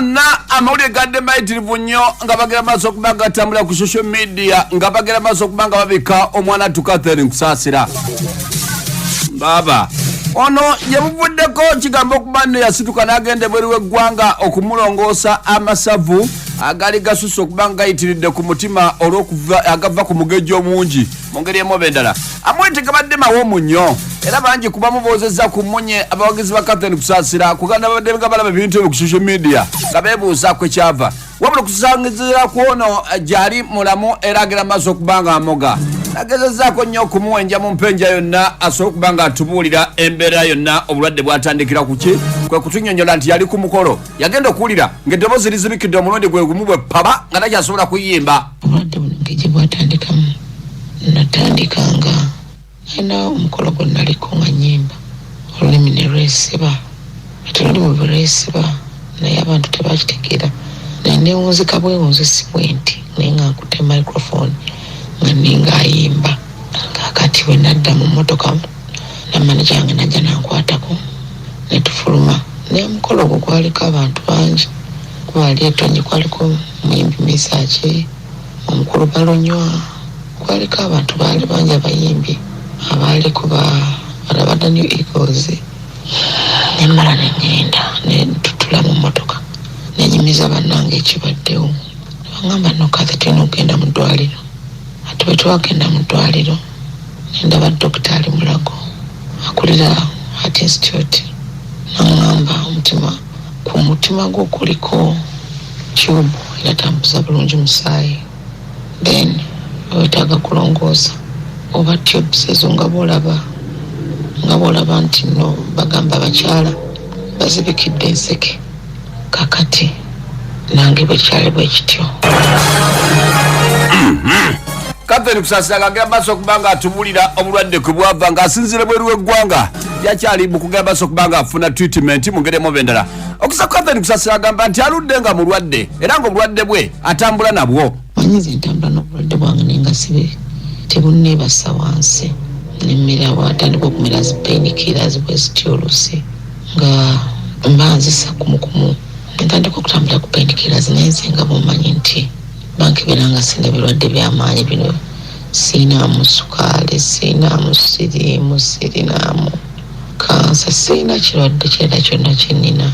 na amawulire gadde mayitirivu nnyo nga bagera maaso okuba nga gatambula ku social media nga bagera maaso okuba nga babika omwana Catherine Kusasira baba ono yebuvuddeko kigambo okuba nno yasituka n'agenda ebweru w'eggwanga okumulongoosa amasavu agali gasusse okuba nga gayitiridde ku mutima olw'okuva agava ku mugejo omungi mu ngeri emu endala amwete gabadde mawoomu nnyo era bangi kuba muboozezza ku munye abawagizi ba Catherine Kusasira kuganda babadde nga balaba ebintu ebyo ku social media nga beebuuzaako ekyava wabula kusangizira ku ono gyali mulamu era agera maaso okuba nga amoga nagezezzaako nnyo okumuwenja mu mpenja yonna asobola okuba nga atubuulira embeera yonna obulwadde bwatandikira ku ki kwe kutunnyonnyola nti yali ku mukolo yagenda okuwulira ng'eddoboozi lizibikidde omulundi gwe gumu bwe paba nga takyasobola kuyimba obulwadde buno ng'egye bwatandikamu natandikanga ayina omukolo gwe naliko nga nnyimba olulimi ne lwesiba ate olulimi bwe lwesiba naye abantu tebakitegeera naye newunzika bwewunzisi bwenti naye nga nkutte microphone nga ninga ayimba kakati bwe nadda mu mmotoka na manager yange najja nankwatako netufuluma naye omukolo gwo gwaliko abantu bangi gwali etonyi kwaliko Omuyimbi Mesaki omukulu Balonywa kwaliko abantu baali bangi abayimbi abaliko balabada New Eagles nemala negenda netutula mu mmotoka nenyimiza bannange ekibaddewo bangamba nokathe tena ogenda mu ddwaliro ate bwe twagenda mu ddwaliro nendaba Dr. Ali Mulago akulira Heart Institute nangamba ku mutima gwo kuliko tube eratambuza bulungi musaayi then wetaaga kulongoosa oba tubes ezo nga bolaba nti no bagamba abakyala bazibikidde enseke kakati nange bwekyali bwe kityo Catherine Kusasira agenda maaso okuba nga atubulira obulwadde kwe bwava ng'asinzire bweru w'eggwanga yakyali mu kugenda maaso okuba nga afuna treatment mu ngeri emu endala okusa Catherine Kusasira agamba nti aludde nga mulwadde era ng'obulwadde bwe atambula nabwo manyize ntambula n'obulwadde bwange naye nga sibe tebunneebasa wansi nemmera watandika okumera zi painkillers bwe zityo oluusi nga mba nzisa kumukumu ntandika okutambula ku painkillers naye nze nga bumanyi nti bankebera nga sina birwadde by'amaanyi bino siinaamu sukaali siinaamu siriimu sirinaamu kansa siina kirwadde kirala kyonna kyenina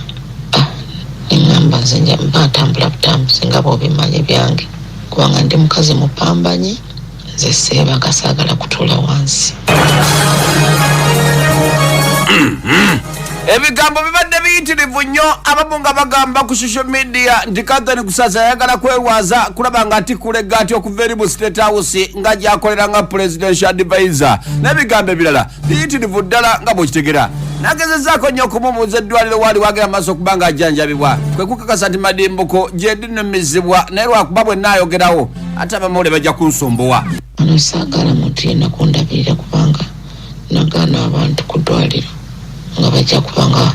neŋŋamba nze mba ntambula butambuzi nga bw'obimanyi byange kubanga ndi mukazi mupambanyi nze seebanga saagala kutuula wansi ebigambo bibadde biyitirivu nnyo abamu nga bagamba ku social media nti Catherine Kusasira ayagala kwerwaza kulaba nga atikulega ati okuva eri mu State House nga gyakolera nga presidential advisor n'ebigambo ebirala biyitirivu ddala nga bwekitegera nagezezzaako nnyo okumubuuza eddwaliro waali wagera maaso okuba nga ajjanjabibwa kwe kukakasa nti madimbuko gyendinumizibwa naye lwakuba bwe naayogerawo ate abamawulire bajja kunsombowa ano saagala muntu yenna kundabirira kubanga nagaana abantu ku ddwaliro nga bajja kubanga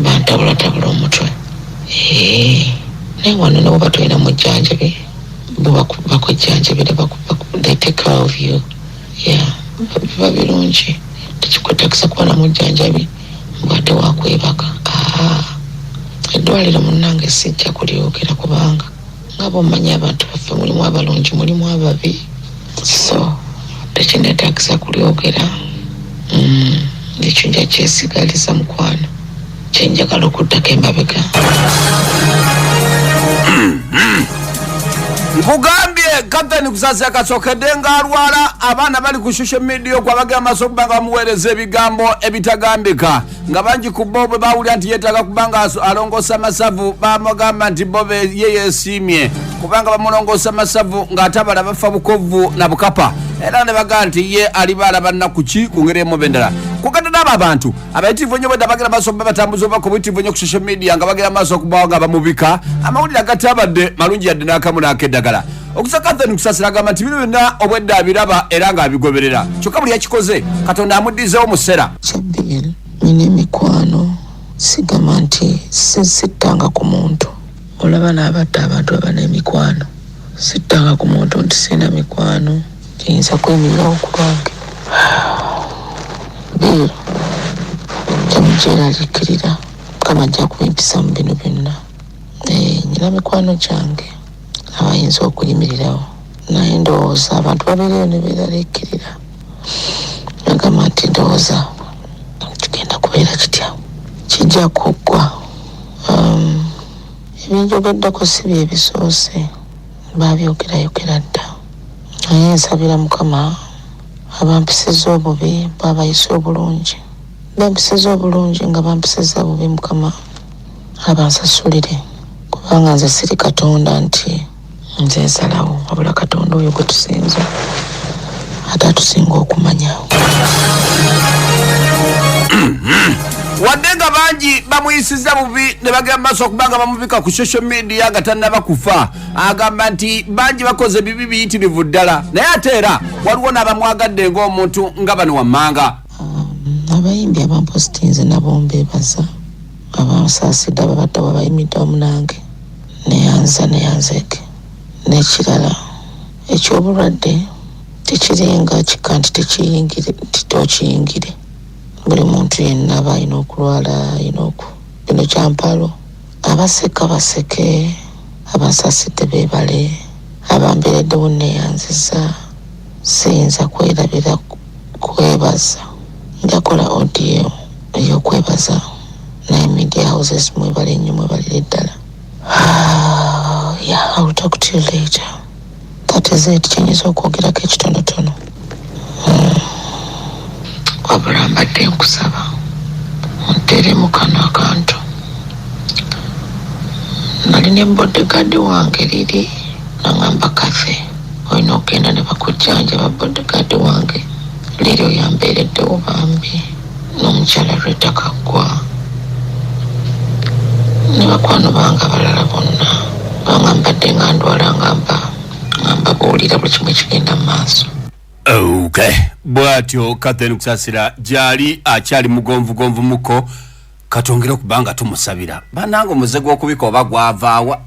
bantabulatabula omutwe naye wano ne bwoba tolina mujjanjabi bakujjanjabira they take care of you biba birungi tekikwetagisa kuba na mujjanjabi mbwadde wakwebaka eddwaliro munnange sijja kulyogera kubanga nga bomanyi abantu baffe mulimu abalungi mulimu ababi so tekinetagisa kulyogera ekyo nja kyesigaliza mukwano kyenjagala okuddako emabega nkugambye Catherine Kusasira kasookedde ng'alwala abaana bali ku social media okwo abagenda maaso okuba nga bamuweereza ebigambo ebitagambika nga bangi ku bo bwe bawulira nti yeetaaga kuba nga alongoosa amasavu bamugamba nti bo ye yeesiimye kubanga bamulongoosa amasavu ng'atabala bafa bukovvu na bukapa era ne bagamba nti ye aliba alaba nnaku ki ku ngeri emu endala kugadde n'abo abantu abayitirivu nnyo bwedda bagenda maaso okuba batambuza obubaka obuyitirivu nnyo ku social media nga bagenda maaso okubawo nga bamubika amawulire agatabadde malungi yadde n'akamu n'akeddagala okusa Catherine Kusasira agamba nti bino byonna obwedda abiraba era ng'abigoberera kyokka buli yakikoze Katonda amuddizeewo mu ssera kyabbiri nina emikwano sigamba nti sittanga ku muntu olaba n'abatta abantu abana emikwano sittanga ku muntu nti sina mikwano kiyinza kwemirirawo ku lwange kyamukyera alikkirira kama ajja kubimpisa mu bino byonna era mikwano gyange abayinza okuyimirirawo naye ndowooza abantu babeereyo ne beeraliikirira agamba nti ndowooza kigenda kubeera kitya kijja kuggwa. Ebinjogeddeko si bye bisoose baabyogera dda naye nsabira Mukama abampisiza obubi baabayisa obulungi bampisiza obulungi nga bampisiza bubi Mukama abansasulire kubanga nze siri Katonda nti nze nsalawo wabula Katonda oyo gwe tusinza ate atusinga okumanya. wadde nga bangi bamuyisiza bubi ne bagenda maaso okubanga bamubika ku social media nga tannaba kufa agamba nti bangi bakoze bibi biyitirivu ddala naye ate era waliwo n'abamwagadde ng'omuntu nga bano wammanga. Abayimbi abampositinze nabo mbeebaza abansaasidde ababadde babayimidde wamu nange neyanzeeke n'ekirala eky'obulwadde tekiringa kika nti tekiyingire nti tokiyingire buli muntu yenna aba alina okulwala alina kino kyampalo abaseka baseke abasaasidde beebale abambeereddewo neyanziza siyinza kwerabira kwebaza njakola audio ey'okwebaza naye media houses mwebale nnyo mwebalire ddala. Yeah, I will talk to you later. That is it. Kyenyinza okwogerako ekitonotono. Wabula mbadde nkusaba onteere mu kano akantu. Nali ne bodyguard wange liri nangamba kafe olina okgenda ne bakujjanjaba bodyguard wange liri oyambeereddewo bambi n'omukyala Rita Kaggwa ne bakwano bange abalala bonna banga mbadde nga ndwala ngamba buwulira buli kimu ekigenda mu maaso. Okay, bwatyo Catherine Kusasira gyali akyali mugonvugonvu muko katongera okubanga tumusabira banange omuze gw'okubika oba gwavaawa